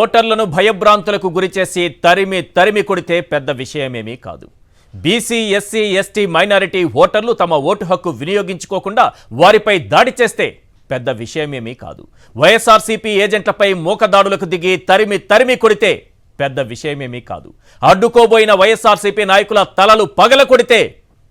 ఓటర్లను భయభ్రాంతులకు గురిచేసి తరిమి కొడితే పెద్ద విషయమేమీ కాదు. బీసీ, ఎస్సీ, ఎస్టీ, మైనారిటీ ఓటర్లు తమ ఓటు హక్కు వినియోగించుకోకుండా వారిపై దాడి చేస్తే పెద్ద విషయమేమీ కాదు. వైఎస్ఆర్సీపీ ఏజెంట్లపై మోకదాడులకు దిగి తరిమి కొడితే పెద్ద విషయమేమీ కాదు. అడ్డుకోబోయిన వైఎస్ఆర్సీపీ నాయకుల తలలు పగల కొడితే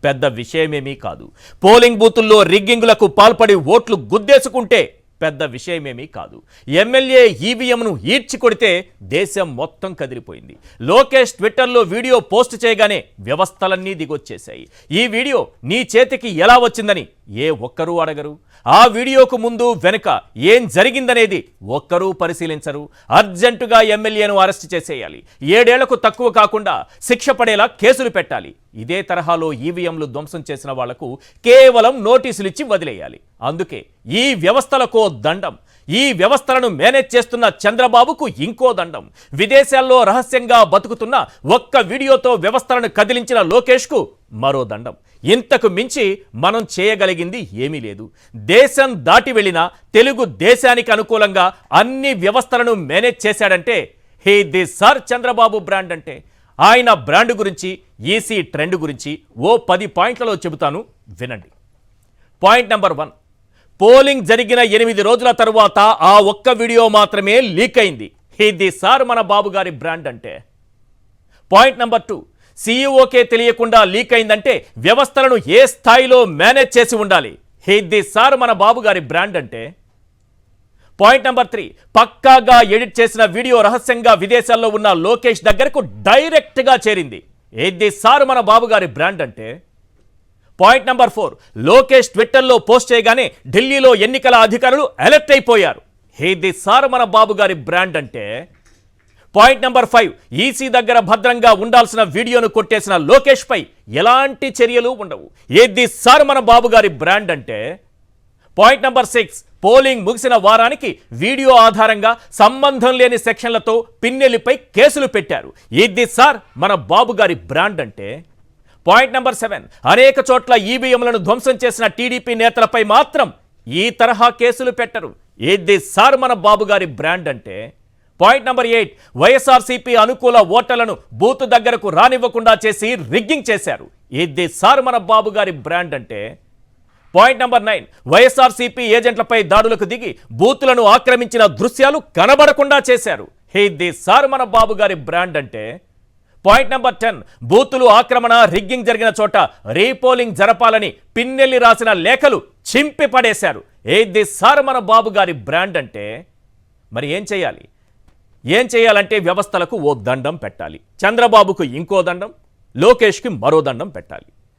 పెద్ద విషయమేమీ కాదు. పోలింగ్ బూతుల్లో రిగ్గింగులకు పాల్పడి ఓట్లు గుద్దేసుకుంటే పెద్ద విషయమేమీ కాదు. ఎమ్మెల్యే ఈవీఎంను ఈడ్చి కొడితే దేశం మొత్తం కదిలిపోయింది. లోకేష్ ట్విట్టర్లో వీడియో పోస్ట్ చేయగానే వ్యవస్థలన్నీ దిగొచ్చేశాయి. ఈ వీడియో నీ చేతికి ఎలా వచ్చిందని ఏ ఒక్కరూ అడగరు. ఆ వీడియోకు ముందు వెనుక ఏం జరిగిందనేది ఒక్కరూ పరిశీలించరు. అర్జెంటుగా ఎమ్మెల్యేను అరెస్ట్ చేసేయాలి. 7 ఏళ్లకు తక్కువ కాకుండా శిక్ష పడేలా కేసులు పెట్టాలి. ఇదే తరహాలో ఈవీఎంలు ధ్వంసం చేసిన వాళ్లకు కేవలం నోటీసులు ఇచ్చి వదిలేయాలి. అందుకే ఈ వ్యవస్థలకో దండం. ఈ వ్యవస్థలను మేనేజ్ చేస్తున్న చంద్రబాబుకు ఇంకో దండం. విదేశాల్లో రహస్యంగా బతుకుతున్న ఒక్క వీడియోతో వ్యవస్థలను కదిలించిన లోకేష్కు మరో దండం. ఇంతకు మించి మనం చేయగలిగింది ఏమీ లేదు. దేశం దాటి వెళ్ళిన తెలుగు దేశానికి అనుకూలంగా అన్ని వ్యవస్థలను మేనేజ్ చేశాడంటే హే ది సార్ చంద్రబాబు బ్రాండ్ అంటే. ఆయన బ్రాండ్ గురించి, ఈసీ ట్రెండ్ గురించి ఓ 10 పాయింట్లలో చెబుతాను, వినండి. పాయింట్ నెంబర్ 1, పోలింగ్ జరిగిన 8 రోజుల తరువాత ఆ ఒక్క వీడియో మాత్రమే లీక్ అయింది. ఇది సార్ మన బాబు గారి బ్రాండ్ అంటే. పాయింట్ నెంబర్ 2, సీఈఓకే తెలియకుండా లీక్ అయిందంటే వ్యవస్థలను ఏ స్థాయిలో మేనేజ్ చేసి ఉండాలి. ఇది సార్ మన బాబు గారి బ్రాండ్ అంటే. పాయింట్ నెంబర్ 3, పక్కాగా ఎడిట్ చేసిన వీడియో రహస్యంగా విదేశాల్లో ఉన్న లోకేష్ దగ్గరకు డైరెక్ట్గా చేరింది. ఇది సార్ మన బాబు గారి బ్రాండ్ అంటే. పాయింట్ నెంబర్ 4, లోకేష్ ట్విట్టర్లో పోస్ట్ చేయగానే ఢిల్లీలో ఎన్నికల అధికారులు అలర్ట్ అయిపోయారు. ఇది సార్ మన బాబు గారి బ్రాండ్ అంటే. పాయింట్ నెంబర్ 5, ఈసీ దగ్గర భద్రంగా ఉండాల్సిన వీడియోను కొట్టేసిన లోకేష్ పై ఎలాంటి చర్యలు ఉండవు. ఇది సార్ మన బాబు గారి బ్రాండ్ అంటే. పాయింట్ నెంబర్ 6, పోలింగ్ ముగిసిన వారానికి వీడియో ఆధారంగా సంబంధం లేని సెక్షన్లతో పిన్నెల్లిపై కేసులు పెట్టారు. ఇది సార్ మన బాబు గారి బ్రాండ్ అంటే. పాయింట్ నెంబర్ 7, అనేక చోట్ల ఈవీఎంలను ధ్వంసం చేసిన టీడీపీ నేతలపై మాత్రం ఈ తరహా కేసులు పెట్టరు. ఇది సార్ మన బాబు గారి బ్రాండ్ అంటే. పాయింట్ నెంబర్ 8, వైఎస్ఆర్సీపీ అనుకూల ఓటర్లను బూత్ దగ్గరకు రానివ్వకుండా చేసి రిగ్గింగ్ చేశారు. ఇది సార్ మన బాబు గారి బ్రాండ్ అంటే. పాయింట్ నెంబర్ 9, వైఎస్ఆర్సీపీ ఏజెంట్లపై దాడులకు దిగి బూతులను ఆక్రమించిన దృశ్యాలు కనబడకుండా చేశారు. ఇది సార్ మన బాబు గారి బ్రాండ్ అంటే. పాయింట్ నెంబర్ 10, బూతులు ఆక్రమణ, రిగ్గింగ్ జరిగిన చోట రీపోలింగ్ జరపాలని పిన్నెల్లి రాసిన లేఖలు చింపి పడేశారు. ఇది సార్ మన బాబు గారి బ్రాండ్ అంటే. మరి ఏం చేయాలంటే వ్యవస్థలకు ఓ దండం పెట్టాలి. చంద్రబాబుకు ఇంకో దండం, లోకేష్కి మరో దండం పెట్టాలి.